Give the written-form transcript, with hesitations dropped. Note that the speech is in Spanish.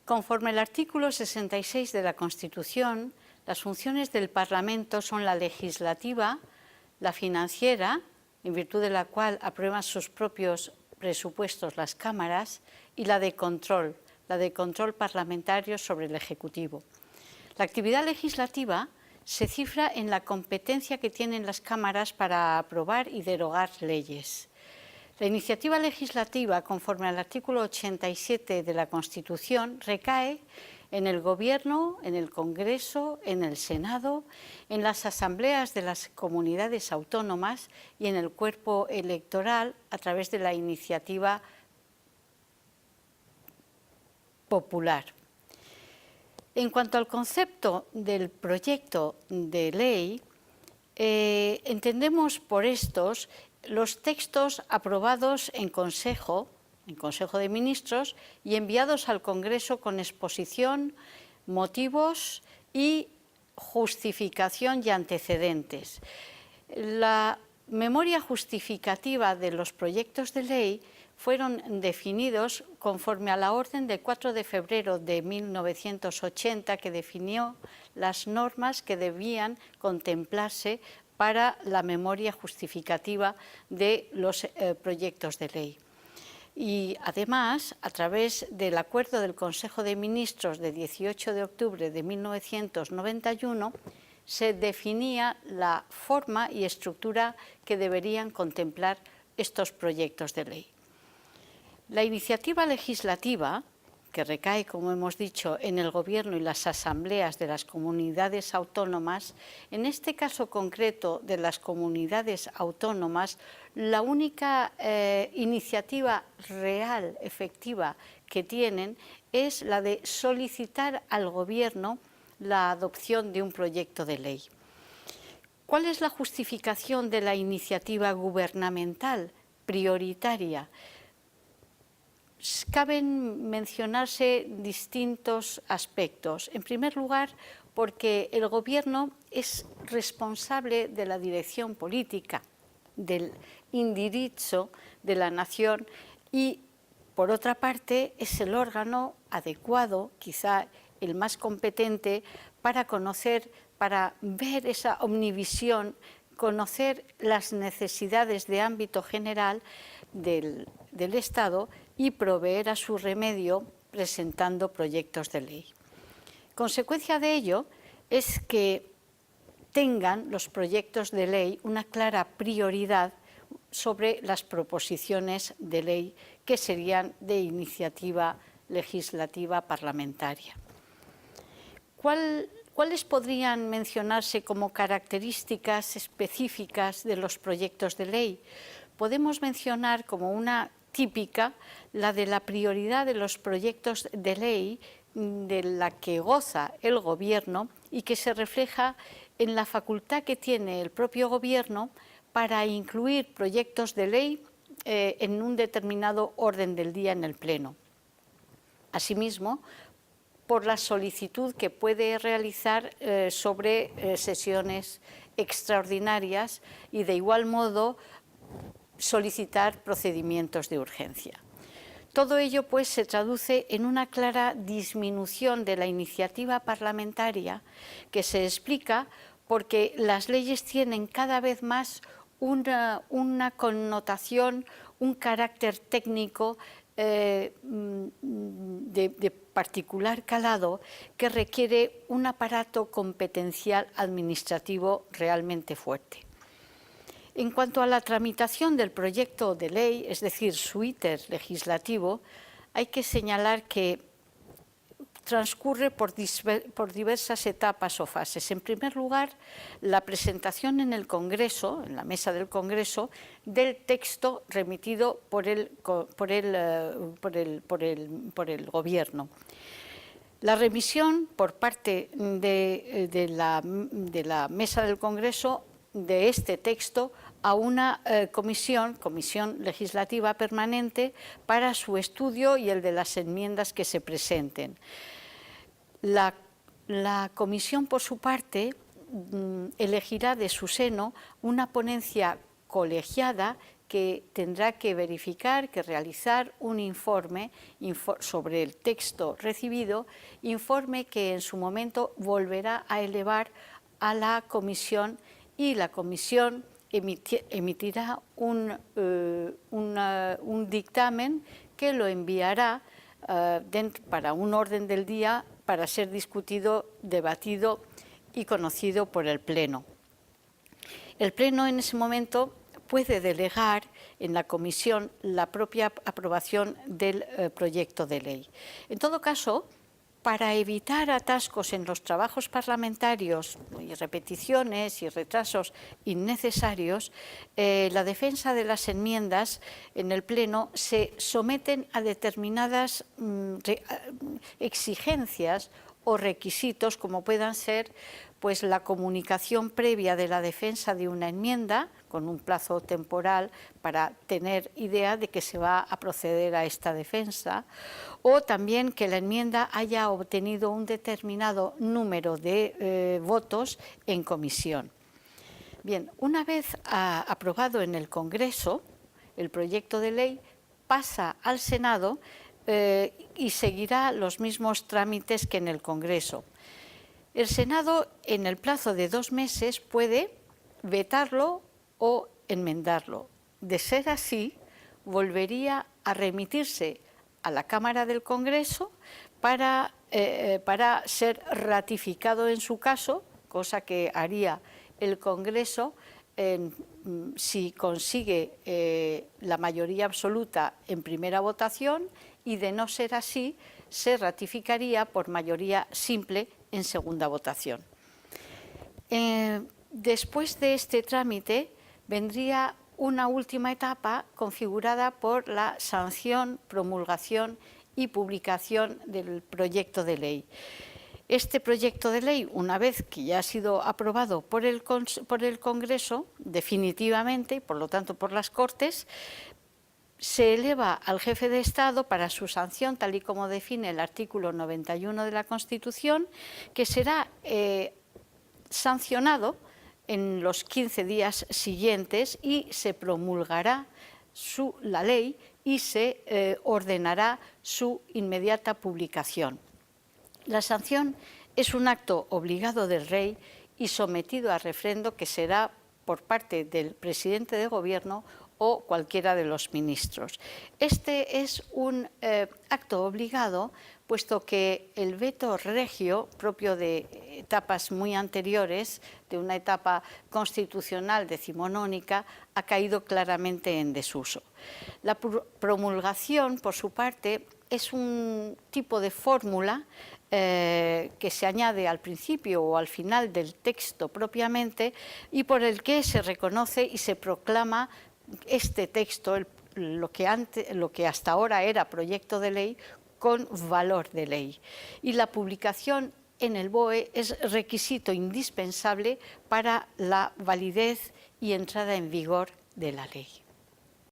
Conforme al artículo 66 de la Constitución, las funciones del Parlamento son la legislativa, la financiera, en virtud de la cual aprueban sus propios presupuestos las cámaras, y la de control parlamentario sobre el Ejecutivo. La actividad legislativa se cifra en la competencia que tienen las cámaras para aprobar y derogar leyes. La iniciativa legislativa, conforme al artículo 87 de la Constitución, recae en el Gobierno, en el Congreso, en el Senado, en las asambleas de las comunidades autónomas y en el cuerpo electoral a través de la iniciativa popular. En cuanto al concepto del proyecto de ley, entendemos por estos los textos aprobados en Consejo de Ministros y enviados al Congreso con exposición, motivos y justificación y antecedentes. La memoria justificativa de los proyectos de ley fueron definidos conforme a la orden del 4 de febrero de 1980 que definió las normas que debían contemplarse para la memoria justificativa de los proyectos de ley. Y además, a través del acuerdo del Consejo de Ministros de 18 de octubre de 1991, se definía la forma y estructura que deberían contemplar estos proyectos de ley. La iniciativa legislativa, que recae, como hemos dicho, en el Gobierno y las asambleas de las comunidades autónomas, en este caso concreto de las comunidades autónomas, la única iniciativa real, efectiva, que tienen es la de solicitar al Gobierno la adopción de un proyecto de ley. ¿Cuál es la justificación de la iniciativa gubernamental prioritaria? Caben mencionarse distintos aspectos. En primer lugar, porque el Gobierno es responsable de la dirección política, del indirizzo de la nación y, por otra parte, es el órgano adecuado, quizá el más competente, para conocer, para ver esa omnivisión, conocer las necesidades de ámbito general del Estado y proveer a su remedio presentando proyectos de ley. Consecuencia de ello es que tengan los proyectos de ley una clara prioridad sobre las proposiciones de ley que serían de iniciativa legislativa parlamentaria. ¿Cuáles podrían mencionarse como características específicas de los proyectos de ley? Podemos mencionar como una típica la de la prioridad de los proyectos de ley de la que goza el Gobierno y que se refleja en la facultad que tiene el propio Gobierno para incluir proyectos de ley en un determinado orden del día en el Pleno. Asimismo, por la solicitud que puede realizar sobre sesiones extraordinarias y, de igual modo, solicitar procedimientos de urgencia. Todo ello, pues, se traduce en una clara disminución de la iniciativa parlamentaria que se explica porque las leyes tienen cada vez más una connotación, un carácter técnico de particular calado que requiere un aparato competencial administrativo realmente fuerte. En cuanto a la tramitación del proyecto de ley, es decir, su íter legislativo, hay que señalar que transcurre por diversas etapas o fases. En primer lugar, la presentación en el Congreso, en la mesa del Congreso, del texto remitido por el Gobierno. La remisión por parte de la mesa del Congreso de este texto a una comisión legislativa permanente para su estudio y el de las enmiendas que se presenten. La comisión, por su parte, elegirá de su seno una ponencia colegiada que tendrá que verificar, que realizar un informe sobre el texto recibido, informe que en su momento volverá a elevar a la comisión y la comisión emitirá un dictamen que lo enviará para un orden del día para ser discutido, debatido y conocido por el Pleno. El Pleno en ese momento puede delegar en la comisión la propia aprobación del proyecto de ley. En todo caso, para evitar atascos en los trabajos parlamentarios y repeticiones y retrasos innecesarios, la defensa de las enmiendas en el Pleno se someten a determinadas exigencias o requisitos, como puedan ser pues, la comunicación previa de la defensa de una enmienda, con un plazo temporal para tener idea de que se va a proceder a esta defensa, o también que la enmienda haya obtenido un determinado número de votos en comisión. Bien, una vez aprobado en el Congreso, el proyecto de ley pasa al Senado y seguirá los mismos trámites que en el Congreso. El Senado, en el plazo de 2 meses, puede vetarlo o enmendarlo. De ser así, volvería a remitirse a la Cámara del Congreso para ser ratificado en su caso, cosa que haría el Congreso si consigue la mayoría absoluta en primera votación, y de no ser así, se ratificaría por mayoría simple en segunda votación. Después de este trámite vendría una última etapa configurada por la sanción, promulgación y publicación del proyecto de ley. Este proyecto de ley, una vez que ya ha sido aprobado por el Congreso definitivamente, y por lo tanto por las Cortes, se eleva al jefe de Estado para su sanción, tal y como define el artículo 91 de la Constitución, que será sancionado en los 15 días siguientes y se promulgará la ley y se ordenará su inmediata publicación. La sanción es un acto obligado del rey y sometido a refrendo, que será por parte del presidente de Gobierno o cualquiera de los ministros. Este es un acto obligado, puesto que el veto regio, propio de etapas muy anteriores, de una etapa constitucional decimonónica, ha caído claramente en desuso. La promulgación, por su parte, es un tipo de fórmula que se añade al principio o al final del texto propiamente, y por el que se reconoce y se proclama este texto, lo que hasta ahora era proyecto de ley, con valor de ley. Y la publicación en el BOE es requisito indispensable para la validez y entrada en vigor de la ley.